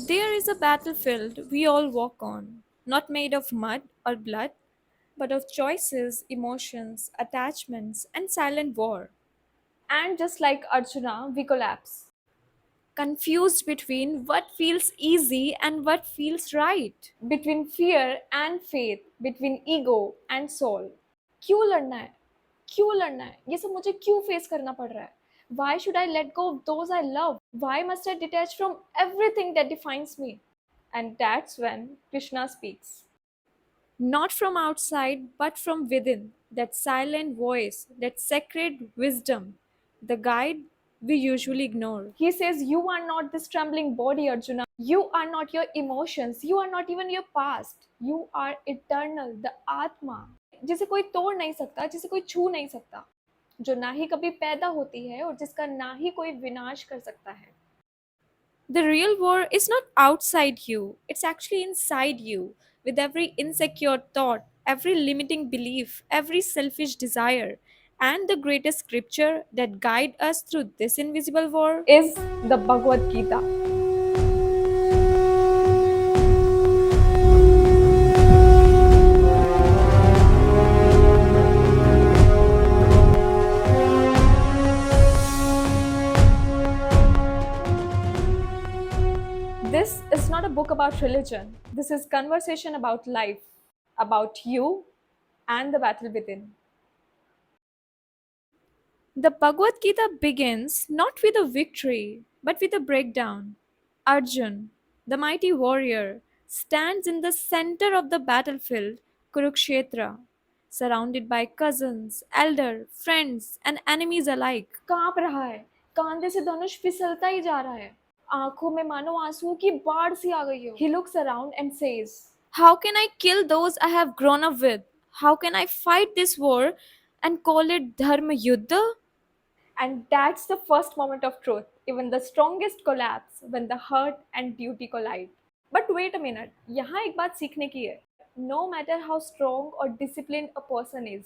There is a battlefield we all walk on, not made of mud or blood, but of choices, emotions, attachments, and silent war. And just like Arjuna, we collapse. Confused between what feels easy and what feels right. Between fear and faith, between ego and soul. क्यों लड़ना है? क्यों लड़ना है? ये सब मुझे क्यों फेस करना पड़ रहा है? Why should I let go of those I love? Why must I detach from everything that defines me? And that's when Krishna speaks. Not from outside, but from within. That silent voice, that sacred wisdom, the guide we usually ignore. He says, you are not this trembling body, Arjuna. You are not your emotions. You are not even your past. You are eternal, the Atma. जिसे कोई तोड़ नहीं सकता, जिसे कोई छू नहीं सकता, जो ना ही कभी पैदा होती है और जिसका ना ही कोई विनाश कर सकता है. The real war is not outside you, it's actually inside you, with every insecure thought, every limiting belief, every selfish desire. And the greatest scripture that guide us through this invisible war. Is the Bhagavad Gita. This is not a book about religion. This is conversation about life, about you and the battle within. The Bhagavad Gita begins not with a victory, but with a breakdown. Arjun, the mighty warrior, stands in the center of the battlefield, Kurukshetra, surrounded by cousins, elder, friends, and enemies alike. कांप रहा है, कांधे से धनुष फिसलता ही जा रहा है, आंखों में मानो आंसुओं की बाढ़ सी आ गई हो. He looks around and says, How can I kill those I have grown up with? How can I fight this war and call it Dharma Yuddha? and that's the first moment of truth, even the strongest collapse when the hurt and duty collide. But wait a minute, यहाँ एक बात सीखने की है. No matter how strong or disciplined a person is,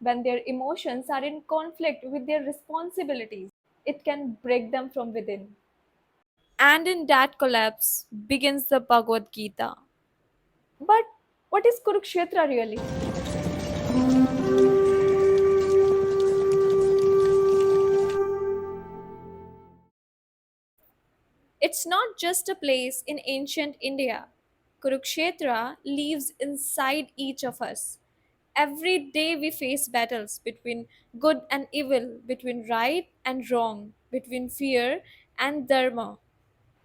when their emotions are in conflict with their responsibilities, it can break them from within. And in that collapse begins the Bhagavad Gita. But what is Kurukshetra really? It's not just a place in ancient India. Kurukshetra lives inside each of us. Every day we face battles between good and evil, between right and wrong, between fear and dharma.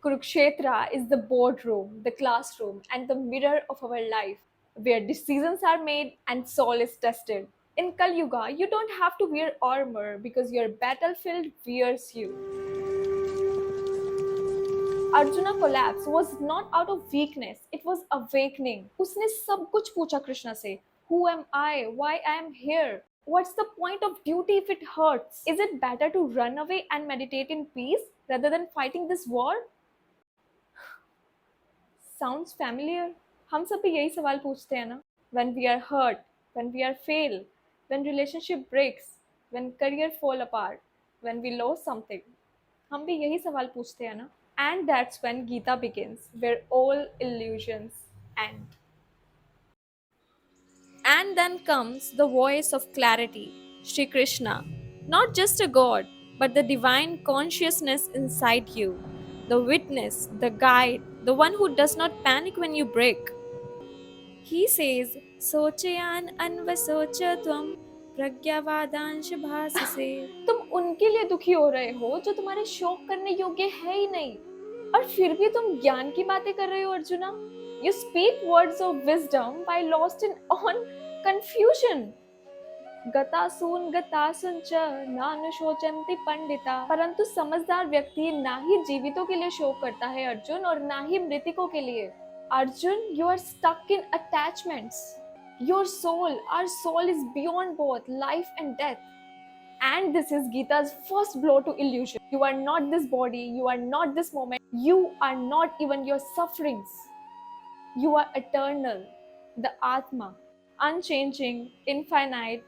Kurukshetra is the boardroom, the classroom, and the mirror of our life, where decisions are made and soul is tested. In Kali Yuga, you don't have to wear armor because your battlefield wears you. Arjuna collapse was not out of weakness, it was awakening. उसने सब कुछ पूछा कृष्ण से. Who am I? Why I am here? What's the point of duty if it hurts? Is it better to run away and meditate in peace rather than fighting this war? Sounds familiar? हम सब भी यही सवाल पूछते हैं ना? When we are hurt, when we are fail, when relationship breaks, when career fall apart, when we lose something, हम भी यही सवाल पूछते हैं ना? And that's when Gita begins, where all illusions end. And then comes the voice of clarity, Sri Krishna, not just a god, but the divine consciousness inside you, the witness, the guide, the one who does not panic when you break. He says, Sochayan anvasocha tvam pragyavadansh bhasase. तुम उनके लिए दुखी हो रहे हो जो तुम्हारे शोक करने योग्य है ही नहीं, और फिर भी तुम ज्ञान की बातें कर रहे हो arjuna. You speak words of wisdom while lost in on confusion. गतासून च नानुशोचन्ति पंडिता. परंतु समझदार व्यक्ति ना ही जीवितों के लिए शोक करता है अर्जुन, और ना ही मृतकों के लिए. Arjun, you are stuck in attachments. Your soul, our soul is beyond both life and death. And this is Gita's first blow to illusion. You are not this body, you are not this moment, you are not even your sufferings. You are eternal, the Atma, unchanging, infinite,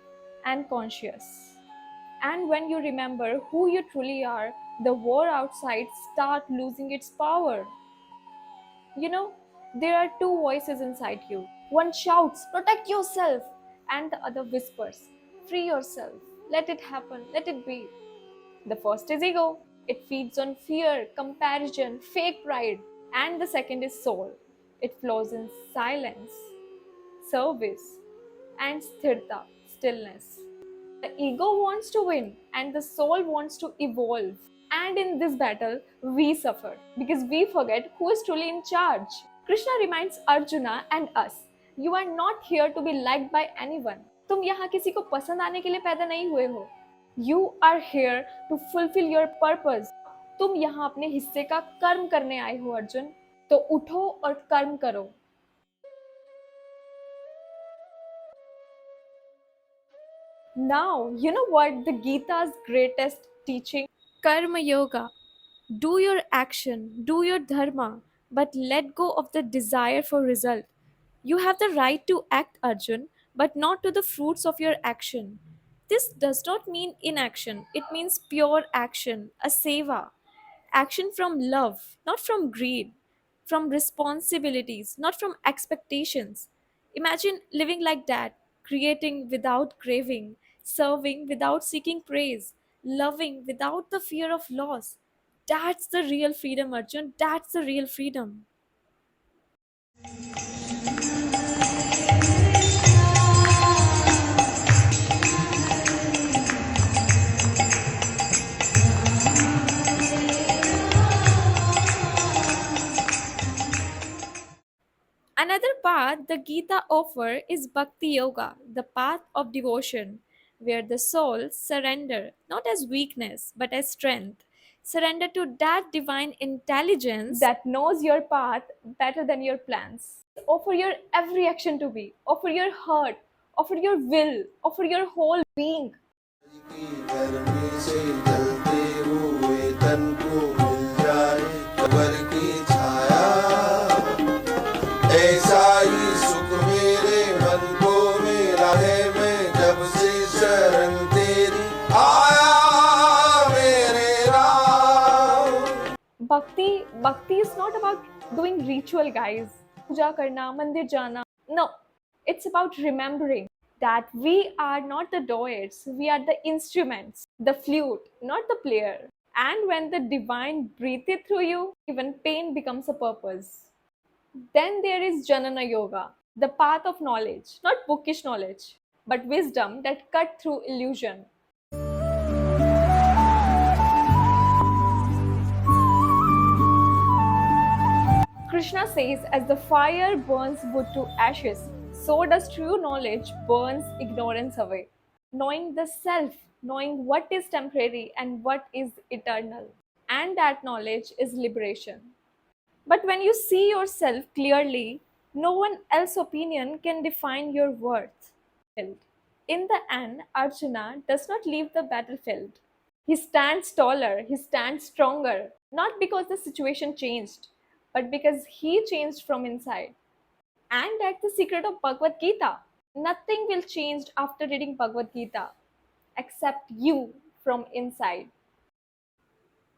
and conscious. And when you remember who you truly are, the war outside starts losing its power. You know, there are two voices inside you. One shouts, protect yourself, and the other whispers, free yourself, let it happen, let it be. The first is ego. It feeds on fear, comparison, fake pride. And the second is soul. It flows in silence, service, and sthirta, stillness. The ego wants to win, and the soul wants to evolve. And in this battle, we suffer because we forget who is truly in charge. Krishna reminds Arjuna and us, you are not here to be liked by anyone. तुम यहाँ किसी को पसंद आने के लिए पैदा नहीं हुए हो. You are here to fulfill your purpose. तुम यहाँ अपने हिस्से का कर्म करने आए हो अर्जुन. तो उठो और कर्म करो. Now, you know what the Gita's greatest teaching? Karma Yoga. Do your action, do your dharma, but let go of the desire for result. You have the right to act, Arjun, but not to the fruits of your action. This does not mean inaction, it means pure action, a seva. Action from love, not from greed, from responsibilities, not from expectations. Imagine living like that, creating without craving, serving without seeking praise, loving without the fear of loss. That's the real freedom, Arjun. That's the real freedom. Another path the Gita offers is Bhakti Yoga, the path of devotion, where the soul surrender not as weakness but as strength. Surrender to that divine intelligence. That knows your path better than your plans. Offer your every action to be, offer your heart, offer your will, offer your whole being. की गर्मी से जलते हुए तन को मिल जाए cover की छाया ऐसा ही सुख मेरे मन को मिला है मैं जब से शरण तेरी आया मेरे Ram. Bhakti is not about doing ritual, guys. Puja karna, mandir jana. No, it's about remembering that we are not the doers, we are the instruments, the flute, not the player. And when the divine breathes through you, even pain becomes a purpose. Then there is Janana Yoga, the path of knowledge, not bookish knowledge, but wisdom that cut through illusion. Krishna says, as the fire burns wood to ashes, so does true knowledge burns ignorance away. Knowing the self, knowing what is temporary and what is eternal. And that knowledge is liberation. But when you see yourself clearly, no one else's opinion can define your worth. In the end, Arjuna does not leave the battlefield. He stands taller, he stands stronger, not because the situation changed, but because he changed from inside. And that's the secret of Bhagavad Gita. Nothing will change after reading Bhagavad Gita except you from inside.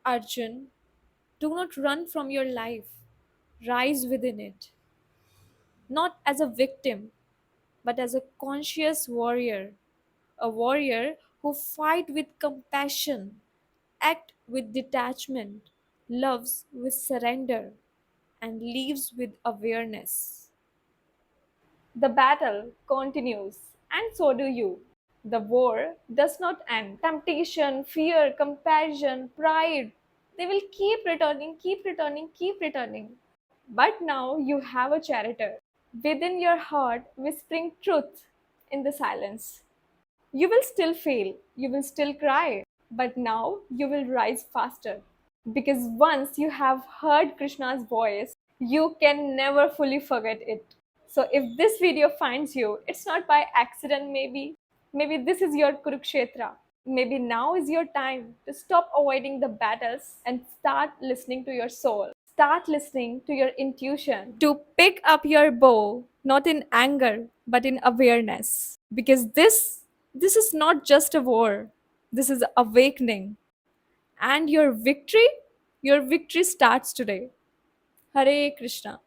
Arjun, do not run from your life. Rise within it. Not as a victim, but as a conscious warrior. A warrior who fight with compassion, act with detachment, loves with surrender, and lives with awareness. The battle continues, and so do you. The war does not end. Temptation, fear, comparison, pride, they will keep returning, keep returning, keep returning. But now you have a charioteer within your heart whispering truth in the silence. You will still fail, you will still cry, but now you will rise faster. Because once you have heard Krishna's voice, you can never fully forget it. So if this video finds you, it's not by accident, maybe. Maybe this is your Kurukshetra. Maybe now is your time to stop avoiding the battles and start listening to your soul. Start listening to your intuition. To pick up your bow, not in anger, but in awareness. Because this is not just a war. This is awakening. And your victory starts today. Hare Krishna.